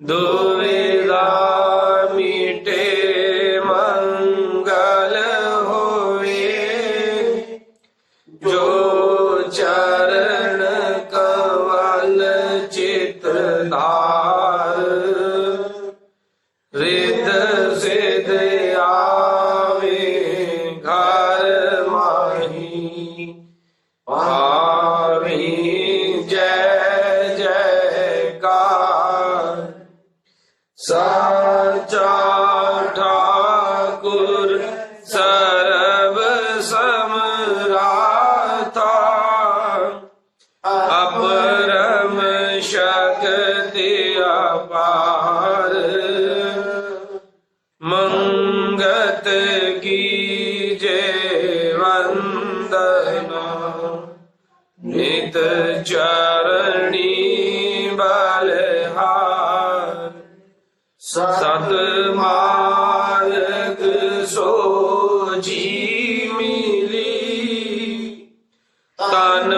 दुविधा मिटे धार रिद्ध सिद्ध आवे घर माही पावी जय जयकार साचा ठाकुर सर्व समराथा अपरम शक्ति अपार मंगत कीजे वंदना नित चरणी बलहार सत मार्ग सोजी मिली तन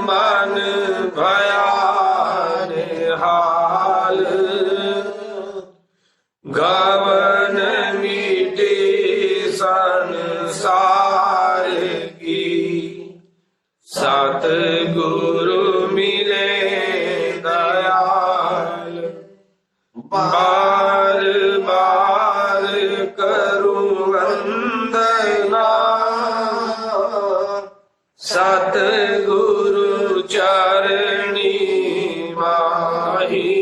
मन भया निहाल गवन मिटे संसार की सतगुरु मिले दयाल बार बार करूं वंदना सतगुरु चरणी माही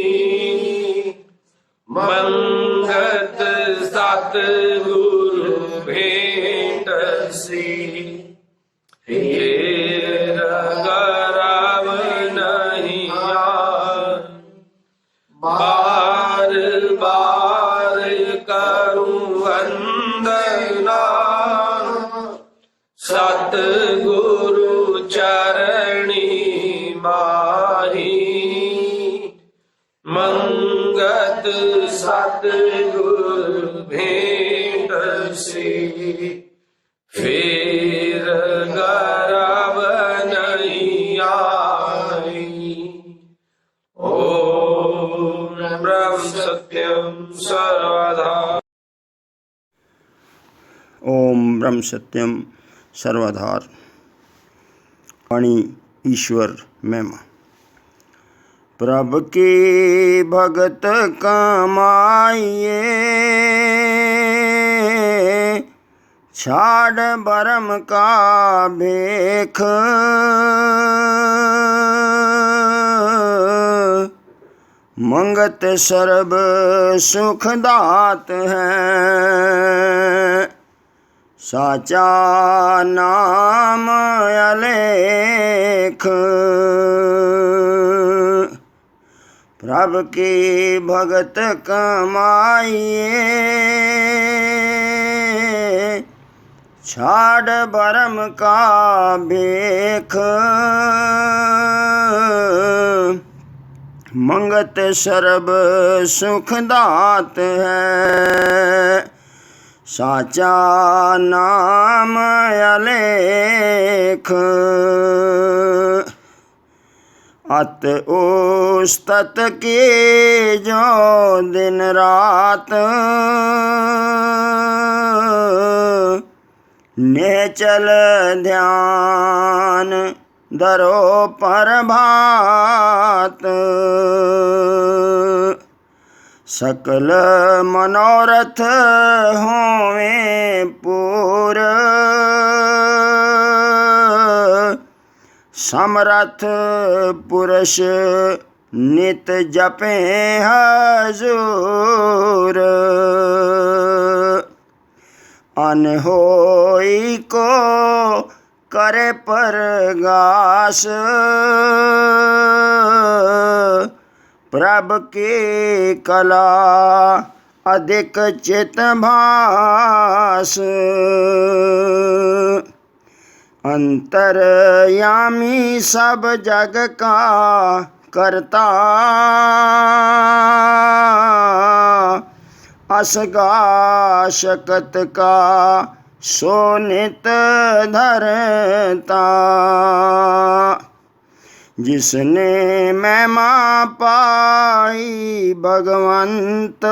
मंगत सतगुरु भेंट सी हेर गरव नहीं यार बार बार करूं वंदना सतगुरु चरणी माही मंगत सतगुरु भेंट सी फिर गरव नहीं आई। ओम ब्रह्म सत्यम सर्वधा। ओम ब्रह्म सत्यम सर्वधार। वाणी ईश्वर महिमा। प्रभु के भगत कमाइए छाड़ बरम का भेख मंगत सर्ब सुख दात है साचा नाम अलेख प्रभु के भगत कमाइए छाड़ बरम का भेख मंगत सर्ब सुख दात है साचा नाम अलेख अत उस्तत के जो दिन रात नेचल ध्यान दरो पर भात सकल मनोरथ होवें पूर समरथ पुरुष नित जपे हजूर अनहोई को करे परगास प्रभु के कला अधिक चित भास अंतर्यामी सब जग का करता असगा शकत का सोनित धरता जिसने महिमा पाई भगवंत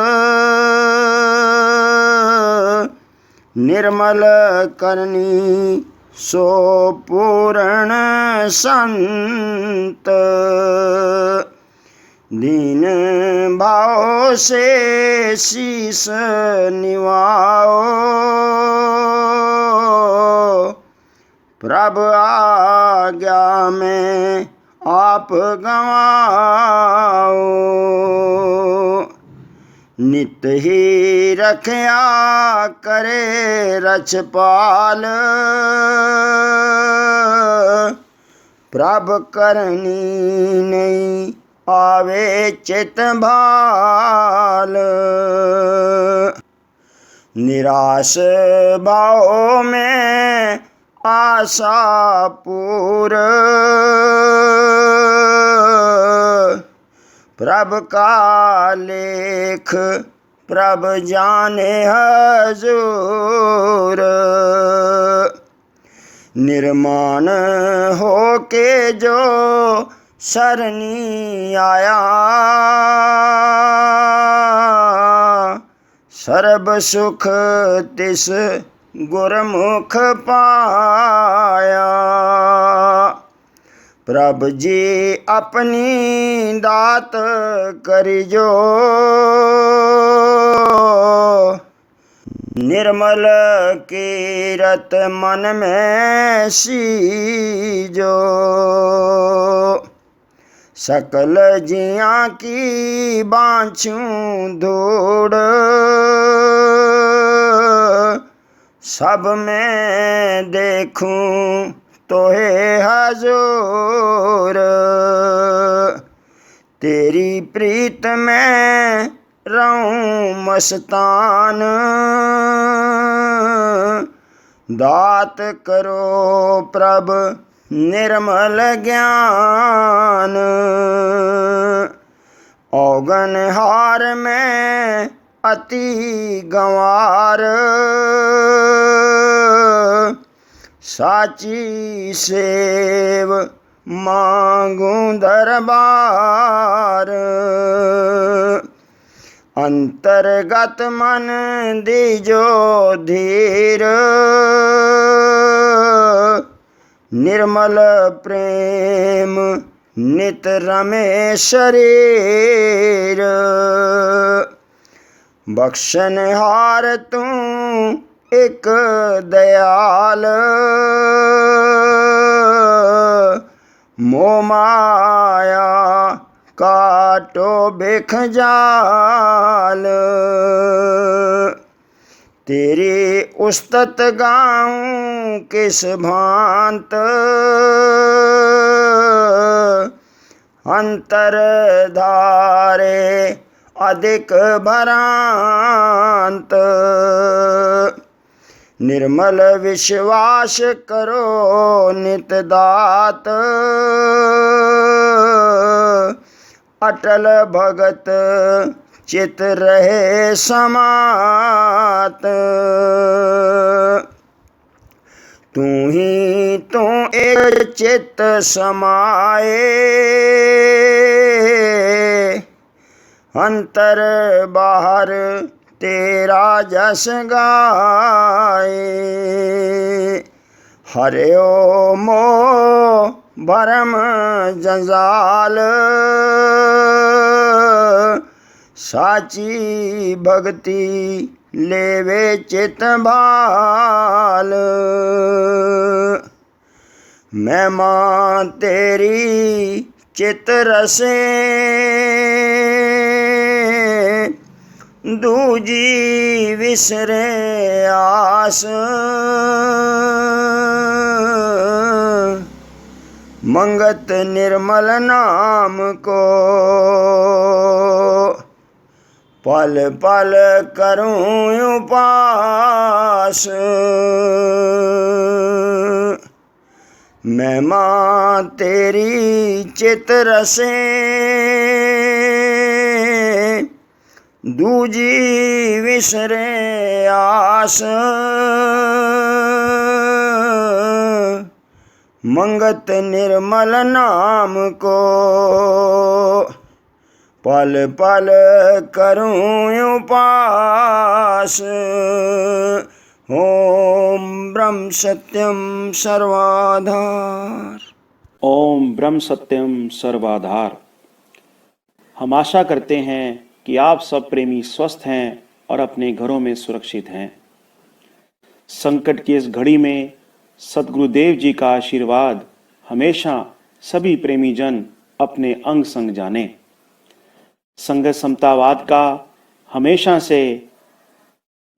निर्मल करनी सो पूर्ण संत दीन भाव से शीस निवाओ, प्रभु आज्ञा में आप गवाओ। नित ही रखया करे रछपाल, प्रभ करनी नहीं आवे चित भाल। निराश भाव में आशा पूर, प्रभ का लेख प्रभ जाने हजूर। निर्माण हो के जो सरनी आया, सर्ब सुख तिस गुरमुख पाया। प्रभ जी अपनी दात करिजो, निर्मल कीरत मन में सीजो। सकल जिया की बाँछूं धूड़, सब में देखूं तोहे हजूर। तेरी प्रीत में रहूं मस्तान, दात करो प्रभ निर्मल ज्ञान। औगन हार में अति गंवार, साची सेव मांगूं दरबार। अंतर्गत मन दीजो धीर, निर्मल प्रेम नित रमे शरीर। बख्शन हार तू एक दयाल, मोह माया काटो बिख जाल। तेरी उस्तत गाऊं किस भांत, अंतर धारे अधिक भ्रांत। निर्मल विश्वास करो नित दात, अटल भगत चित रहे समात। तू ही तू एक चित समाए, अंतर बाहर तेरा जस गाए। हरिओ मोह भरम जंजाल, साची भक्ति लेवे चित भाल। महिमा तेरी चित रसे, दूजी विसरे आस। मंगत निर्मल नाम को पल पल करूं उपास। महिमा तेरी चित रसे, दूजी विसरे आस। मंगत निर्मल नाम को पल पल करूं उपास। ओम ब्रह्म सत्यम सर्वाधार। ओम ब्रह्म सत्यम सर्वाधार। हम आशा करते हैं कि आप सब प्रेमी स्वस्थ हैं और अपने घरों में सुरक्षित हैं। संकट की इस घड़ी में सद्गुरुदेव जी का आशीर्वाद हमेशा सभी प्रेमी जन अपने अंग संग जाने। संघ समतावाद का हमेशा से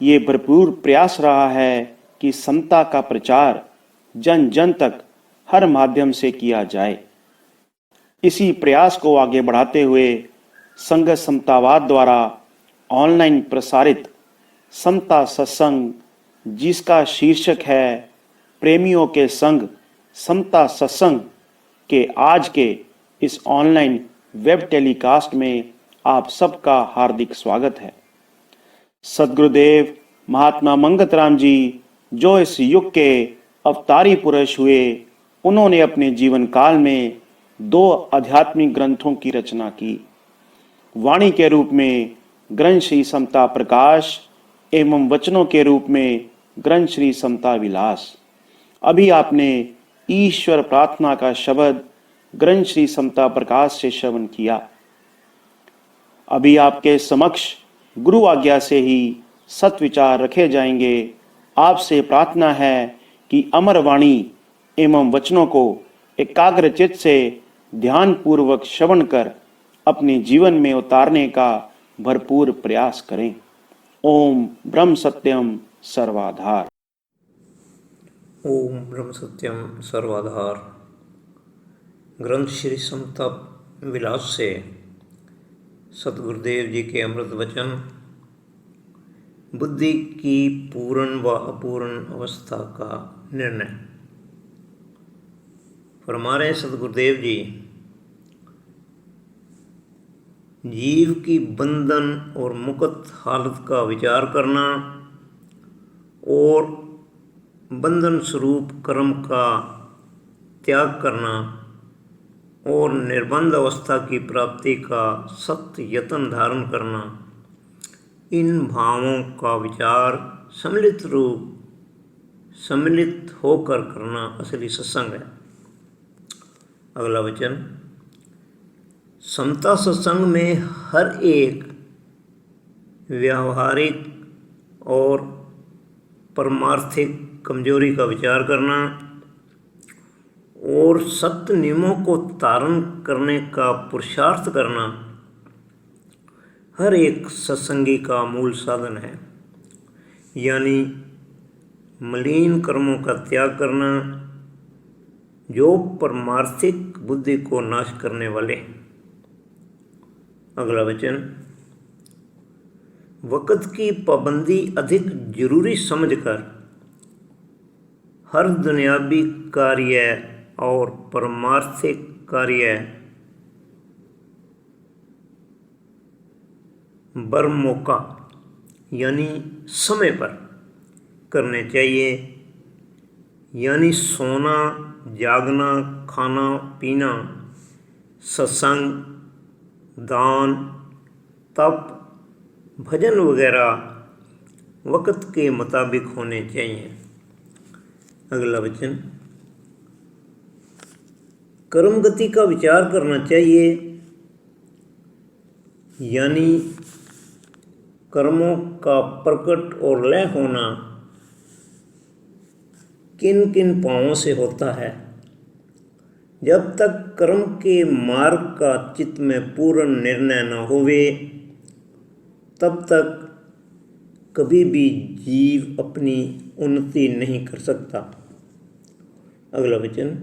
ये भरपूर प्रयास रहा है कि समता का प्रचार जन जन तक हर माध्यम से किया जाए। इसी प्रयास को आगे बढ़ाते हुए संघ समतावाद द्वारा ऑनलाइन प्रसारित समता सत्संग, जिसका शीर्षक है प्रेमियों के संग समता सत्संग, के आज के इस ऑनलाइन वेब टेलीकास्ट में आप सबका हार्दिक स्वागत है। सद्गुरुदेव महात्मा मंगत राम जी जो इस युग के अवतारी पुरुष हुए, उन्होंने अपने जीवन काल में 2 आध्यात्मिक ग्रंथों की रचना की। वाणी के रूप में ग्रंथ श्री समता प्रकाश एवं वचनों के रूप में ग्रंथ श्री समता विलास। अभी आपने ईश्वर प्रार्थना का शब्द ग्रंथ श्री समता प्रकाश से श्रवण किया। अभी आपके समक्ष गुरु आज्ञा से ही सत्विचार रखे जाएंगे। आपसे प्रार्थना है कि अमर वाणी एवं वचनों को एकाग्रचित्त से ध्यान पूर्वक श्रवण कर अपने जीवन में उतारने का भरपूर प्रयास करें। ओम ब्रह्म सत्यम सर्वाधार। ओम ब्रह्म सत्यम सर्वाधार। ग्रंथ श्री समता विलास से सद्गुरुदेव जी के अमृत वचन, बुद्धि की पूर्ण व अपूर्ण अवस्था का निर्णय। फरमा रहे सद्गुरुदेव जी, जीव की बंधन और मुक्त हालत का विचार करना और बंधन स्वरूप कर्म का त्याग करना और निर्बंध अवस्था की प्राप्ति का सत्य यत्न धारण करना, इन भावों का विचार सम्मिलित होकर करना असली सत्संग है। अगला वचन, समता सत्संग में हर एक व्यावहारिक और परमार्थिक कमजोरी का विचार करना और सत्य नियमों को धारण करने का पुरुषार्थ करना हर एक सत्संगी का मूल साधन है। यानी मलिन कर्मों का त्याग करना जो परमार्थिक बुद्धि को नाश करने वाले। अगला वचन, वक़्त की पाबंदी अधिक जरूरी समझकर हर दुनियावी कार्य और परमार्थिक कार्य बरमौका यानी समय पर करने चाहिए। यानी सोना, जागना, खाना पीना, सत्संग, दान, तप, भजन वगैरह वक़्त के मुताबिक होने चाहिए। अगला वचन, कर्म गति का विचार करना चाहिए। यानी कर्मों का प्रकट और लय होना किन किन पाँवों से होता है। जब तक कर्म के मार्ग का चित्त में पूर्ण निर्णय न होवे, तब तक कभी भी जीव अपनी उन्नति नहीं कर सकता। अगला वचन,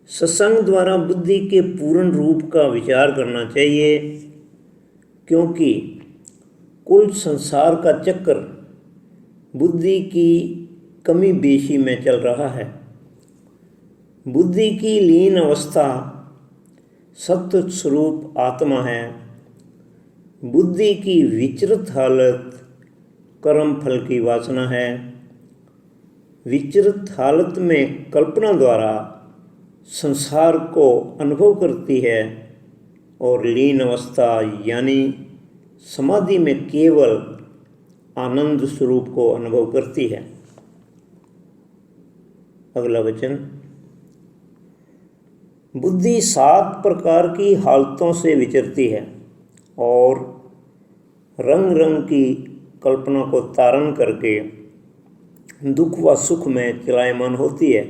सत्संग द्वारा बुद्धि के पूर्ण रूप का विचार करना चाहिए, क्योंकि कुल संसार का चक्र बुद्धि की कमी बेशी में चल रहा है। बुद्धि की लीन अवस्था सत्य स्वरूप आत्मा है। बुद्धि की विचलित हालत कर्म फल की वासना है। विचलित हालत में कल्पना द्वारा संसार को अनुभव करती है और लीन अवस्था यानी समाधि में केवल आनंद स्वरूप को अनुभव करती है। अगला वचन, बुद्धि 7 प्रकार की हालतों से विचरती है और रंग रंग की कल्पना को तारण करके दुख व सुख में चलायमान होती है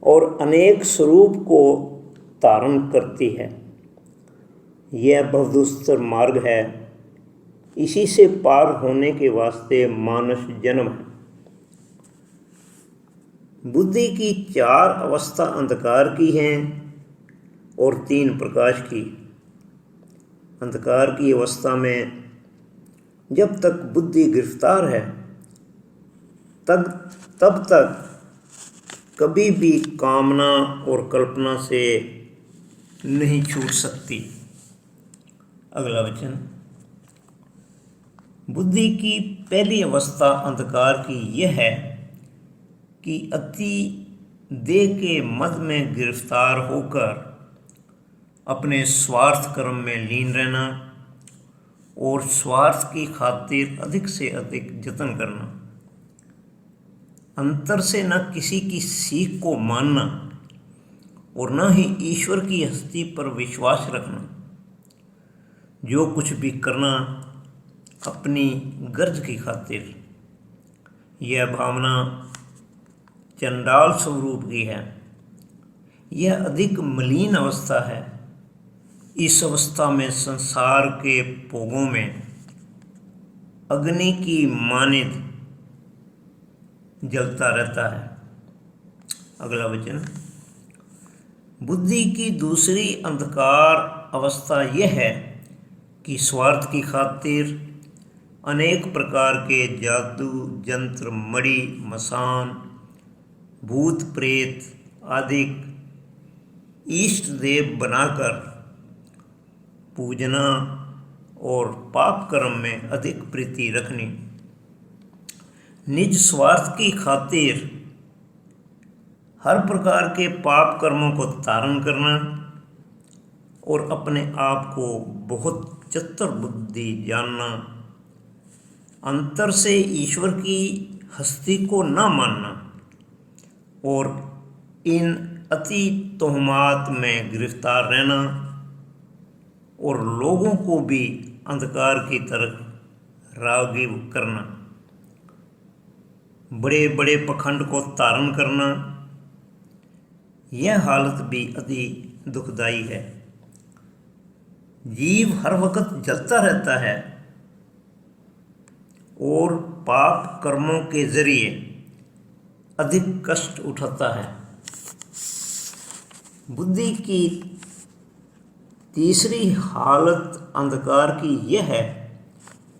और अनेक स्वरूप को धारण करती है। यह बहुदुस्तर मार्ग है, इसी से पार होने के वास्ते मानस जन्म है। बुद्धि की 4 अवस्था अंधकार की हैं और 3 प्रकाश की। अंधकार की अवस्था में जब तक बुद्धि गिरफ्तार है तब तक कभी भी कामना और कल्पना से नहीं छूट सकती। अगला वचन। बुद्धि की पहली अवस्था अंधकार की यह है कि अति देह के मद में गिरफ्तार होकर अपने स्वार्थ कर्म में लीन रहना और स्वार्थ की खातिर अधिक से अधिक जतन करना, अंतर से न किसी की सीख को मानना और न ही ईश्वर की हस्ती पर विश्वास रखना, जो कुछ भी करना अपनी गर्ज की खातिर। यह भावना चंडाल स्वरूप की है। यह अधिक मलिन अवस्था है। इस अवस्था में संसार के भोगों में अग्नि की मानित जलता रहता है। अगला वचन। बुद्धि की दूसरी अंधकार अवस्था यह है कि स्वार्थ की खातिर अनेक प्रकार के जादू, जंत्र, मणि, मसान, भूत प्रेत आदि इष्ट देव बनाकर पूजना और पाप कर्म में अधिक प्रीति रखनी, निज स्वार्थ की खातिर हर प्रकार के पाप कर्मों को धारण करना और अपने आप को बहुत चतुर बुद्धि जानना, अंतर से ईश्वर की हस्ती को न मानना और इन अति तोहमात में गिरफ्तार रहना और लोगों को भी अंधकार की तरफ रागिब करना, बड़े बड़े पखंड को धारण करना। यह हालत भी अति दुखदायी है। जीव हर वक्त जलता रहता है और पाप कर्मों के जरिए अधिक कष्ट उठाता है। बुद्धि की तीसरी हालत अंधकार की यह है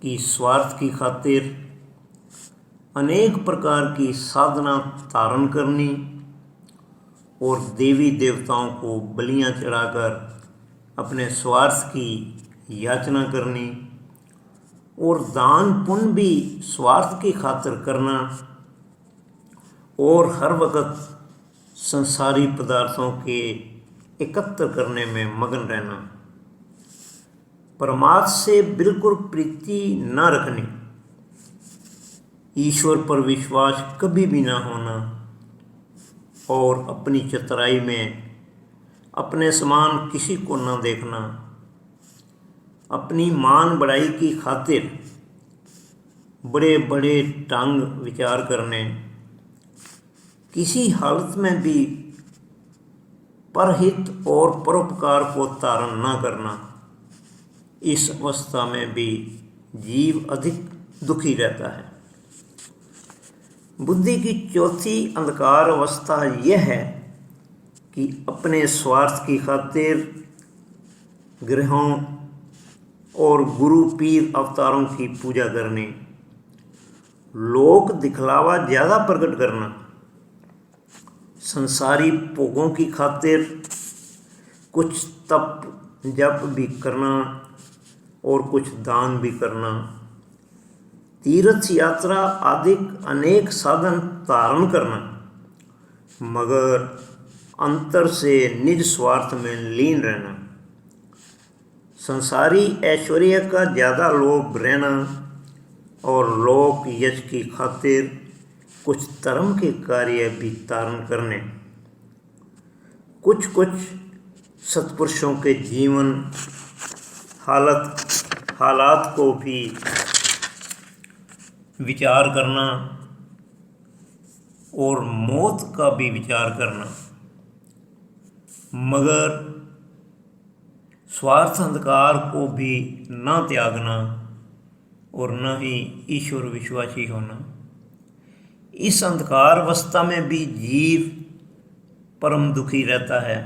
कि स्वार्थ की खातिर अनेक प्रकार की साधना धारण करनी और देवी देवताओं को बलियां चढ़ाकर अपने स्वार्थ की याचना करनी और दान पुण्य भी स्वार्थ की खातिर करना और हर वक्त संसारी पदार्थों के एकत्र करने में मगन रहना, परमात्मा से बिल्कुल प्रीति न रखनी, ईश्वर पर विश्वास कभी भी न होना और अपनी चतुराई में अपने समान किसी को न देखना, अपनी मान बढ़ाई की खातिर बड़े बड़े ढंग विचार करने, किसी हालत में भी परहित और परोपकार को धारण न करना। इस अवस्था में भी जीव अधिक दुखी रहता है। बुद्धि की चौथी अंधकार अवस्था यह है कि अपने स्वार्थ की खातिर ग्रहों और गुरु पीर अवतारों की पूजा करनी, लोक दिखलावा ज़्यादा प्रकट करना, संसारी भोगों की खातिर कुछ तप जप भी करना और कुछ दान भी करना, तीर्थ यात्रा आदि अनेक साधन धारण करना, मगर अंतर से निज स्वार्थ में लीन रहना, संसारी ऐश्वर्य का ज़्यादा लोभ रहना और लोक यश की खातिर कुछ धर्म के कार्य भी धारण करने, कुछ कुछ सत्पुरुषों के जीवन हालात को भी विचार करना और मौत का भी विचार करना, मगर स्वार्थ अंधकार को भी न त्यागना और न ही ईश्वर विश्वासी होना। इस अंधकार अवस्था में भी जीव परम दुखी रहता है।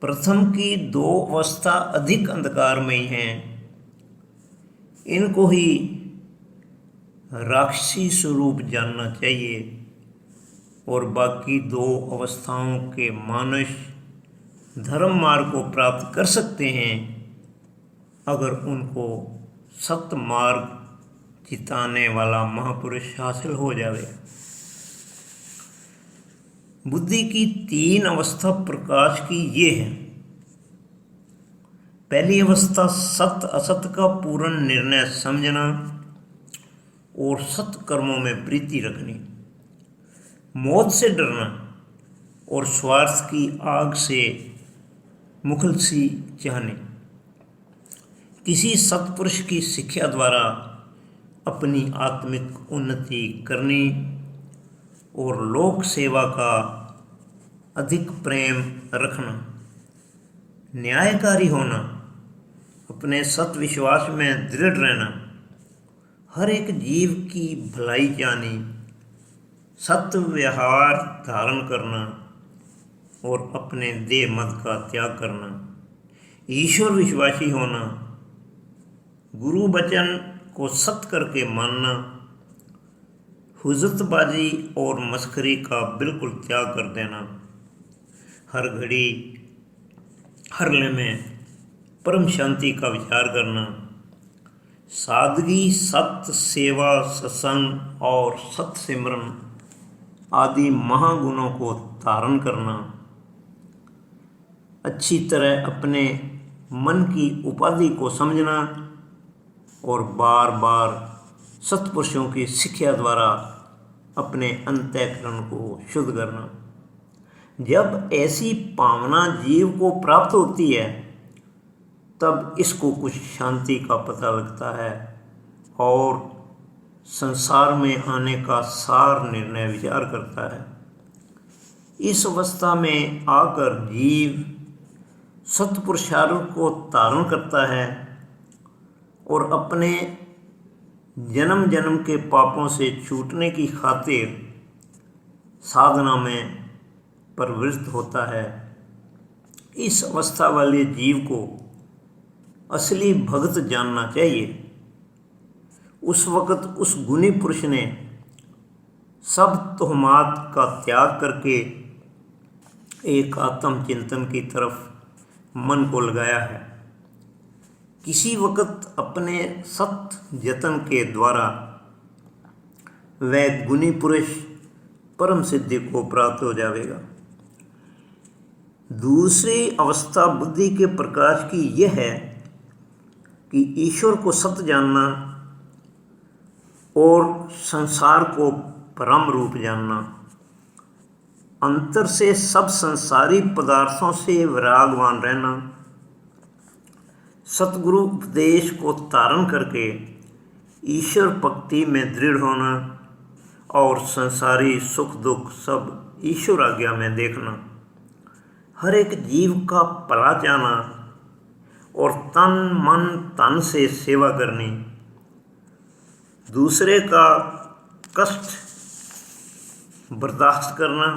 प्रथम की दो अवस्था अधिक अंधकारमयी हैं, इनको ही राक्षसी स्वरूप जानना चाहिए और बाकी दो अवस्थाओं के मनुष्य धर्म मार्ग को प्राप्त कर सकते हैं अगर उनको सत्य मार्ग चिताने वाला महापुरुष हासिल हो जावे। बुद्धि की तीन अवस्था प्रकाश की ये है। पहली अवस्था सत्य असत्य का पूर्ण निर्णय समझना और सत्य कर्मों में प्रीति रखनी, मौत से डरना और स्वार्थ की आग से मुखलसी चाहनी। किसी सत्पुरुष की शिक्षा द्वारा अपनी आत्मिक उन्नति करनी और लोक सेवा का अधिक प्रेम रखना, न्यायकारी होना, अपने सत्य विश्वास में दृढ़ रहना, हर एक जीव की भलाई चाहनी, सत्य व्यवहार धारण करना और अपने देह मत का त्याग करना, ईश्वर विश्वासी होना, गुरु वचन को सत्य करके मानना, हुज्जतबाजी और मस्खरी का बिल्कुल त्याग कर देना, हर घड़ी हर लम्हे परम शांति का विचार करना, सादगी, सत्य, सेवा, सत्संग और सत्य सिमरन आदि महागुणों को धारण करना, अच्छी तरह अपने मन की उपाधि को समझना और बार बार सत्पुरुषों की शिक्षा द्वारा अपने अंतःकरण को शुद्ध करना। जब ऐसी पावना जीव को प्राप्त होती है तब इसको कुछ शांति का पता लगता है और संसार में आने का सार निर्णय विचार करता है। इस अवस्था में आकर जीव सत्पुरुषार्थ को धारण करता है और अपने जन्म जन्म के पापों से छूटने की खातिर साधना में प्रवृत्त होता है। इस अवस्था वाले जीव को असली भक्त जानना चाहिए। उस वक्त उस गुणी पुरुष ने सब तोहमात का त्याग करके एक आत्म चिंतन की तरफ मन को लगाया है। किसी वक्त अपने सत्य जतन के द्वारा वह गुणी पुरुष परम सिद्धि को प्राप्त हो जाएगा। दूसरी अवस्था बुद्धि के प्रकाश की यह है कि ईश्वर को सत्य जानना और संसार को परम रूप जानना, अंतर से सब संसारी पदार्थों से विरागवान रहना, सतगुरु उपदेश को धारण करके ईश्वर भक्ति में दृढ़ होना और संसारी सुख दुख सब ईश्वर आज्ञा में देखना, हर एक जीव का भला चाहना और तन मन तन से सेवा करनी, दूसरे का कष्ट बर्दाश्त करना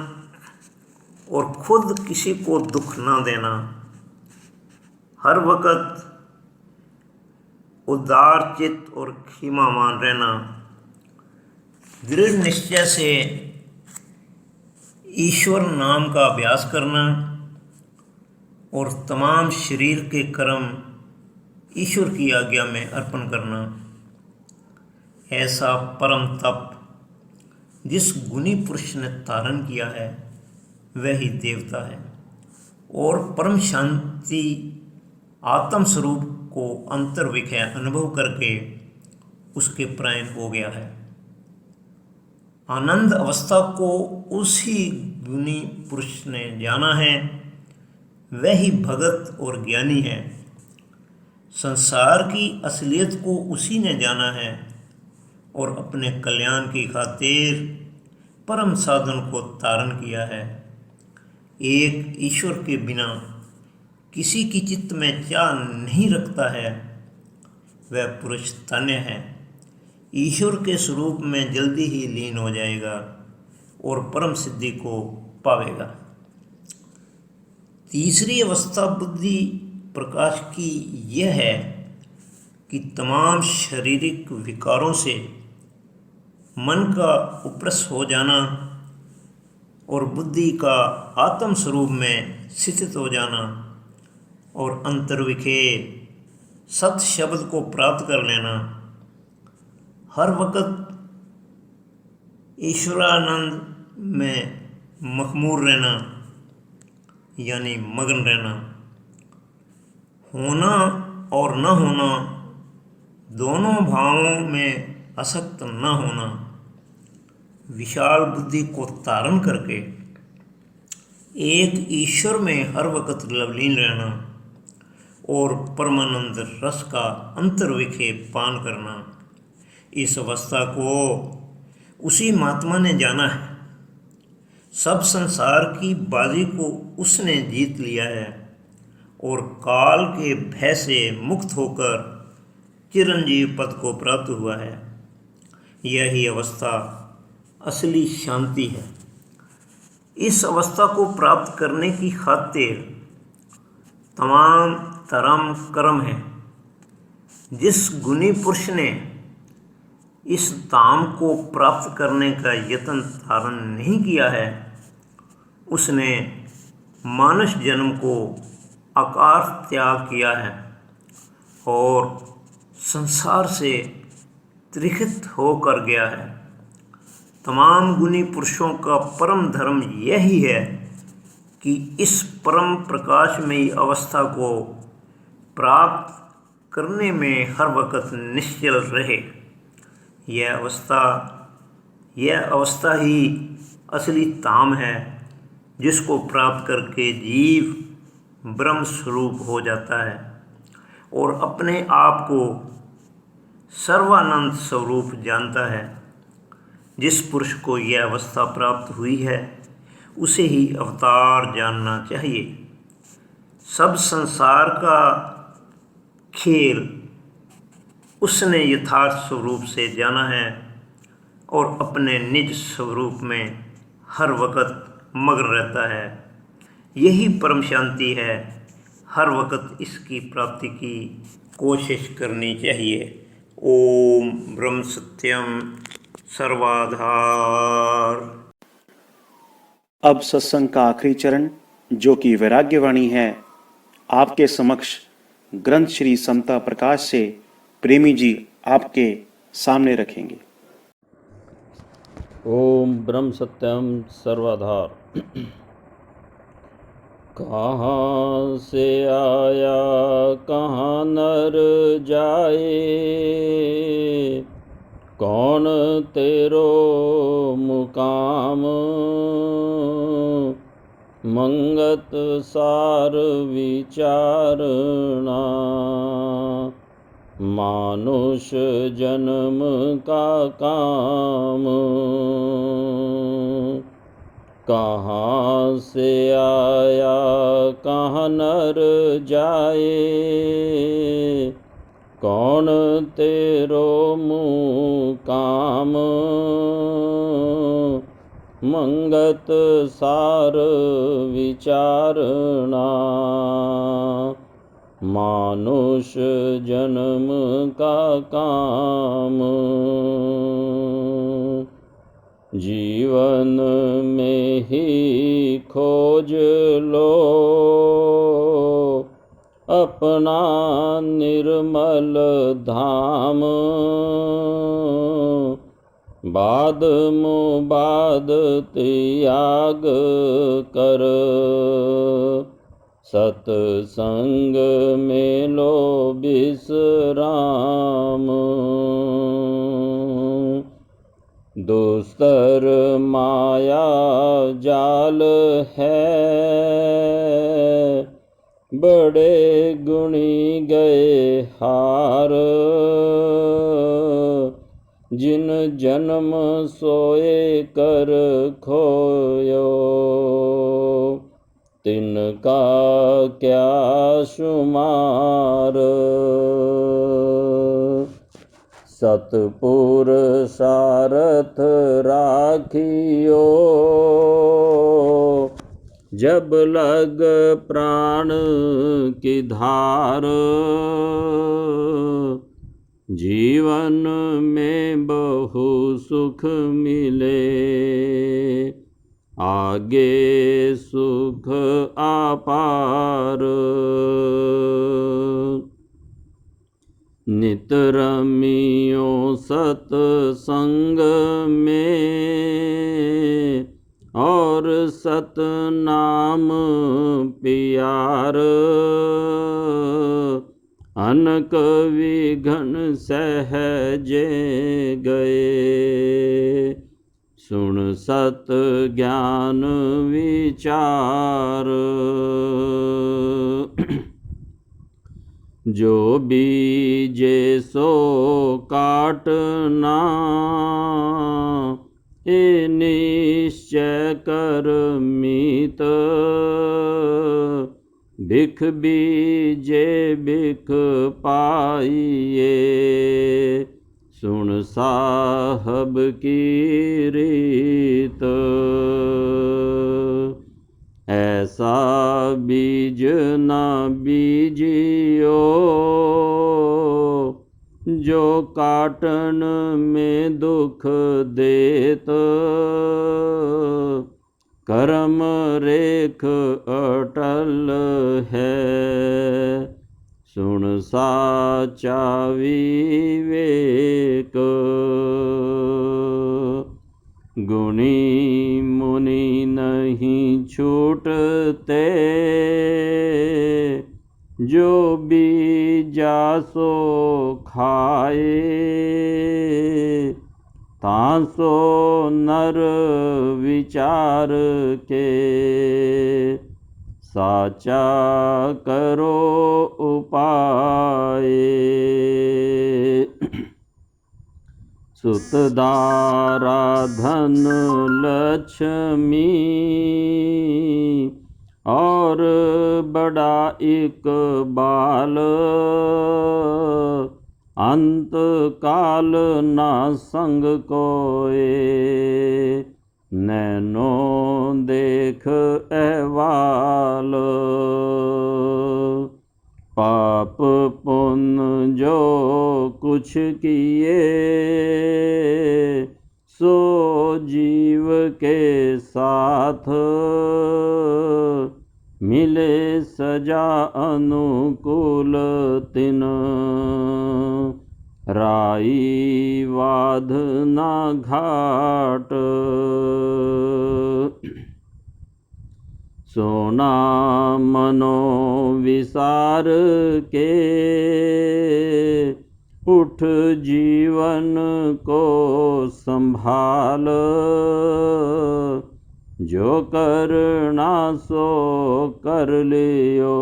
और खुद किसी को दुख ना देना, हर वक्त उदार चित्त और क्षमावान रहना, दृढ़ निश्चय से ईश्वर नाम का अभ्यास करना और तमाम शरीर के कर्म ईश्वर की आज्ञा में अर्पण करना। ऐसा परम तप जिस गुणी पुरुष ने धारण किया है वह ही देवता है और परम शांति आत्म स्वरूप को अंतर्विषय अनुभव करके उसके प्राण हो गया है। आनंद अवस्था को उसी गुणी पुरुष ने जाना है, वही भगत और ज्ञानी है। संसार की असलियत को उसी ने जाना है और अपने कल्याण की खातिर परम साधन को धारण किया है। एक ईश्वर के बिना किसी की चित्त में चाह नहीं रखता है, वह पुरुष धन्य है। ईश्वर के स्वरूप में जल्दी ही लीन हो जाएगा और परम सिद्धि को पावेगा। तीसरी अवस्था बुद्धि प्रकाश की यह है कि तमाम शारीरिक विकारों से मन का उपरस हो जाना और बुद्धि का आत्म स्वरूप में स्थित हो जाना और अंतर्विखे सत शब्द को प्राप्त कर लेना, हर वक्त ईश्वरानंद में मखमूर रहना यानी मगन रहना, होना और न होना दोनों भावों में आसक्त न होना, विशाल बुद्धि को धारण करके एक ईश्वर में हर वक्त लवलीन रहना और परमानंद रस का अंतर्विखे पान करना, इस अवस्था को उसी महात्मा ने जाना है। सब संसार की बाजी को उसने जीत लिया है और काल के भय से मुक्त होकर चिरंजीव पद को प्राप्त हुआ है। यही अवस्था असली शांति है। इस अवस्था को प्राप्त करने की खातिर तमाम धर्म कर्म है। जिस गुणी पुरुष ने इस धाम को प्राप्त करने का यत्न धारण नहीं किया है, उसने मानुष जन्म को आकार त्याग किया है और संसार से त्रिखित होकर गया है। तमाम गुणी पुरुषों का परम धर्म यही है कि इस परम प्रकाशमयी अवस्था को प्राप्त करने में हर वक्त निश्चल रहे। यह अवस्था ही असली धाम है, जिसको प्राप्त करके जीव ब्रह्म स्वरूप हो जाता है और अपने आप को सर्वानंद स्वरूप जानता है। जिस पुरुष को यह अवस्था प्राप्त हुई है, उसे ही अवतार जानना चाहिए। सब संसार का खेल उसने यथार्थ स्वरूप से जाना है और अपने निज स्वरूप में हर वक्त मग्न रहता है। यही परम शांति है। हर वक्त इसकी प्राप्ति की कोशिश करनी चाहिए। ओम ब्रह्म सत्यम सर्वाधार। अब सत्संग का आखिरी चरण, जो कि वैराग्यवाणी है, आपके समक्ष ग्रंथ श्री समता प्रकाश से प्रेमी जी आपके सामने रखेंगे। ओम ब्रह्म सत्यम सर्वाधार। कहाँ से आया कहाँ नर जाए, कौन तेरो मुकाम, मंगत सार विचारना, मानुष जन्म का काम। कहाँ से आया कहाँ नर जाए, कौन तेरो मुकाम, मंगत सार विचारना, मानुष जन्म का काम। जीवन में ही खोज लो अपना निर्मल धाम, बाद मुबाद त्याग कर, सत्संग में लो विश्राम। दुस्तर माया जाल है, बड़े गुणी गए हार। जिन जन्म सोए कर खोयो, तिनका क्या शुमार। सतपुर सारथ राखियो, जब लग प्राण की धार। जीवन में बहु सुख मिले, आगे सुख अपार। नित रमियो सतसंग में, और सतनाम पियार। अनक विघन सहजे गए, सुन सत ज्ञान विचार। जो बीजे सो काटना, ए निश्चय कर मीत। भिख बीजे भिख पाइए, सुन साहब की रीत। ऐसा बीज न बीजियो, जो काटन में दुख देत। कर्म रेख अटल है, सुन साचा विवेक। गुणी मुनि नहीं छूटते, जो बीजा सो खाए। तांसो नर विचार के, साचा करो उपाय। सुतदारा धन लक्ष्मी, और बड़ा इकबाल। अंत काल ना संग कोए, नैनो देख अहवाल। पाप पुण्य जो कुछ किए, सो जीव के साथ। मिले सजा अनुकूल तिन, राई वाध ना घाट। सोना मनो विसार के, उठ जीवन को संभाल। जो करना सो कर लियो,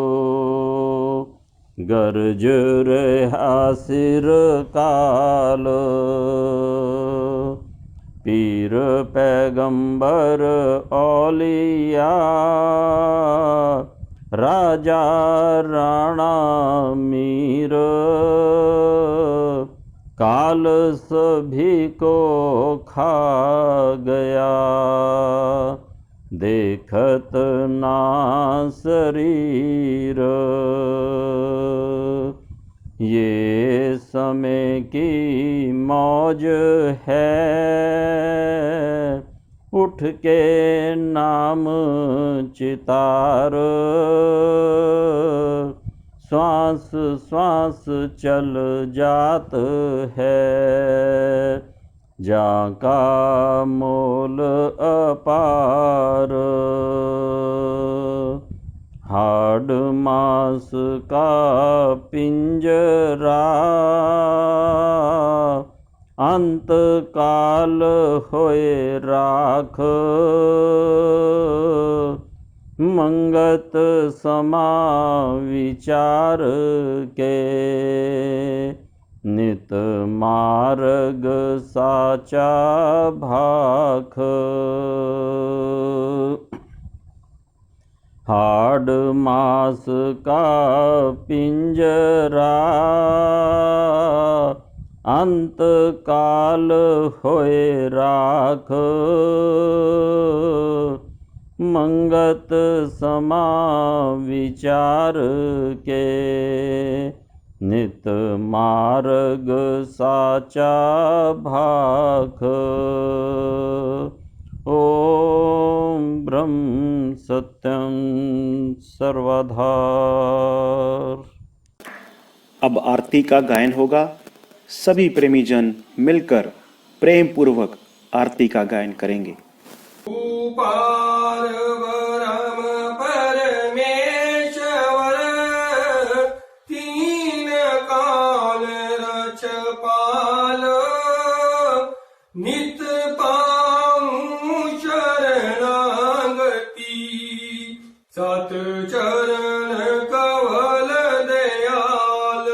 गर्ज रहा सिर काल। पीर पैगंबर औलिया, राजा राणा मीर। काल सभी को खा गया, देखत ना शरीर। ये समय की मौज है, उठ के नाम चितार। श्वास श्वास चल जात है, जाका मोल अपार। हाड मास का पिंजरा, अंत काल होए राख मंगत समा विचार के नित मार्ग साचा भाख हाड मास का पिंजरा अंत काल होए राख मंगत समा विचार के नित मार्ग साचा भाख ओम ब्रह्म सत्यम सर्वधार। अब आरती का गायन होगा। सभी प्रेमी जन मिलकर प्रेम पूर्वक आरती का गायन करेंगे। पारवरम परमेश्वर तीन काल रचपाल नित पाऊं शरणागति सत चरण कवल दयाल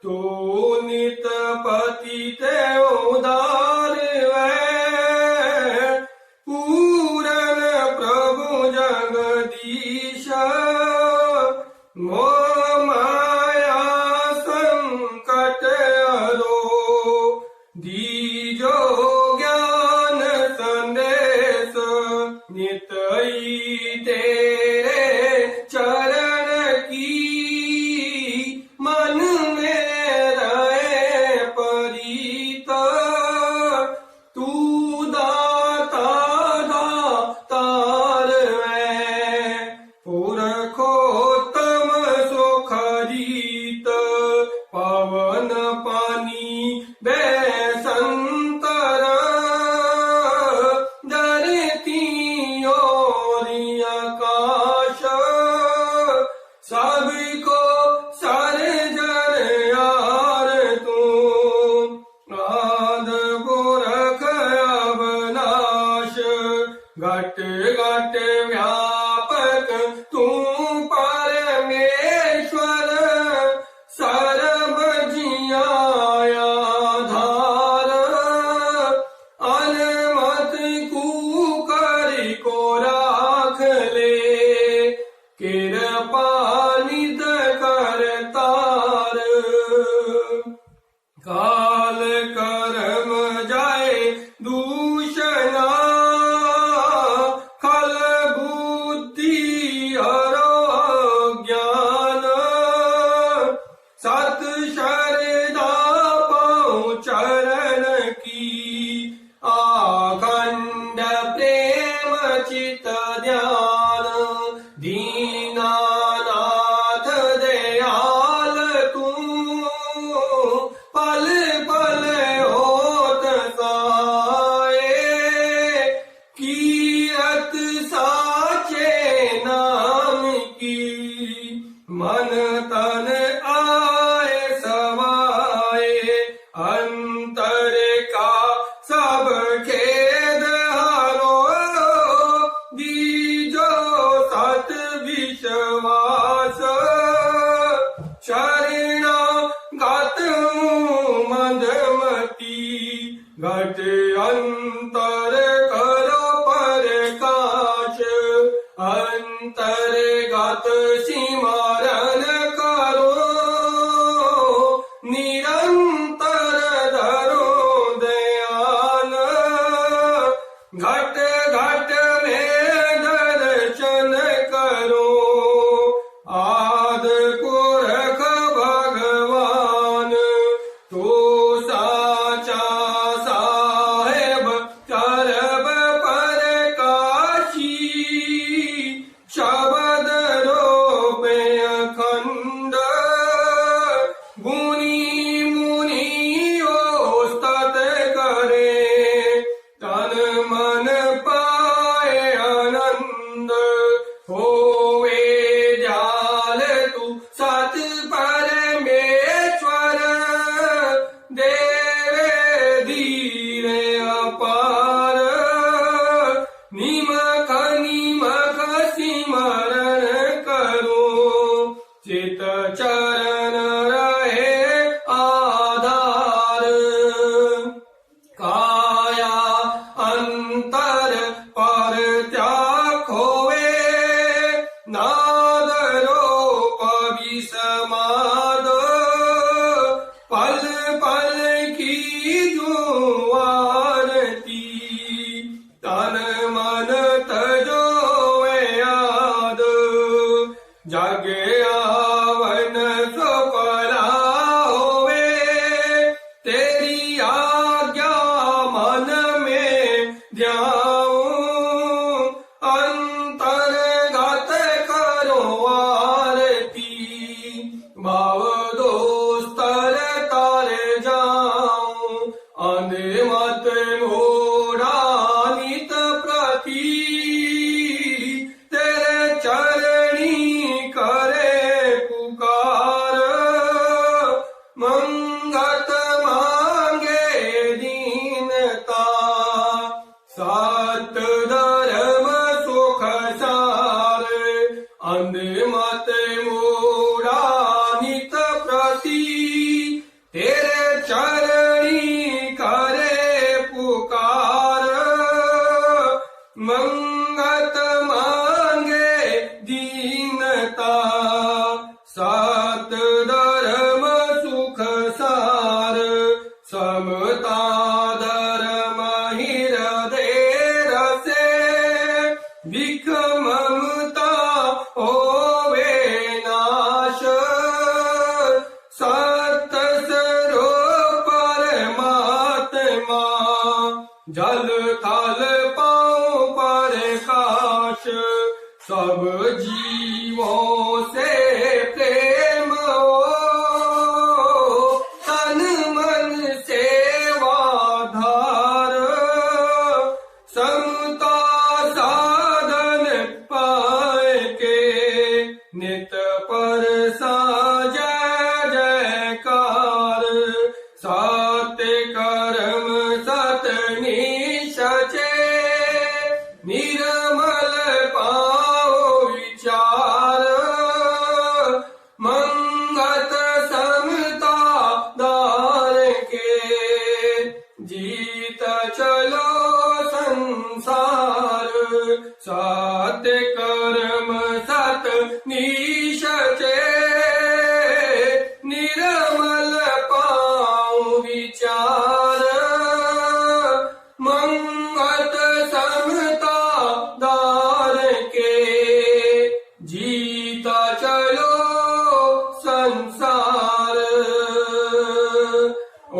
तो नित पतित उदार पूरन प्रभु जगदीश मोह माया संकट हरो दीजो ज्ञान संदेश नितई तेरे चरण की मन में रहे परीत तू दाता दातार है पुरखोत्तम सुखरीत पवन पानी बेसंतर धरती और आकाश सबको सर्जन यार तू आद पुरख अवनाश घट घट व्यापक तू परमेश्वर सर्व जियाया धार अनमत कुकर को राख ले कृपा नित करतार काल कर्म जाए दूषणा खल बुद्धि हरो ज्ञान सत श्रद्धा पाऊं चरण की अखंड प्रेम चित ध्यान दीनानाथ दयाल तू पल पल होत सहाय कीरत साचे नाम की मन तन आए सवार दासी तेरे चरणी करे पुकार मंगत मांगे दीनता सत धर्म सुख सार समता धर्म हृदय रसे भिख ममता होवे नाश सत स्वरूप परमात्मा जल थल पाओ प्रकाश सब जीवों से प्रेम हो तन मन सेवा धार समता साधन पाए के नित पर जय जयकार सत्य कर्म सत निश्चय निर्मल पाओ विचार मंगत समता दार के जीत चलो संसार सत्य कर्म सत निश्चय निर्मल पाओ विचार मंगत समता दार के जीता चलो संसार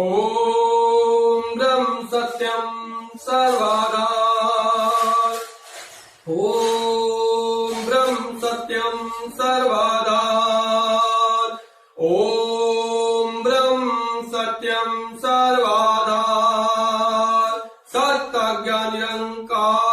ओम ब्रह्म सत्यम सर्वदा ओम ब्रह्म सत्यम सर्वदा ओम ब्रह्म सत्यम सर्वदा सत्य ज्ञान निरंकार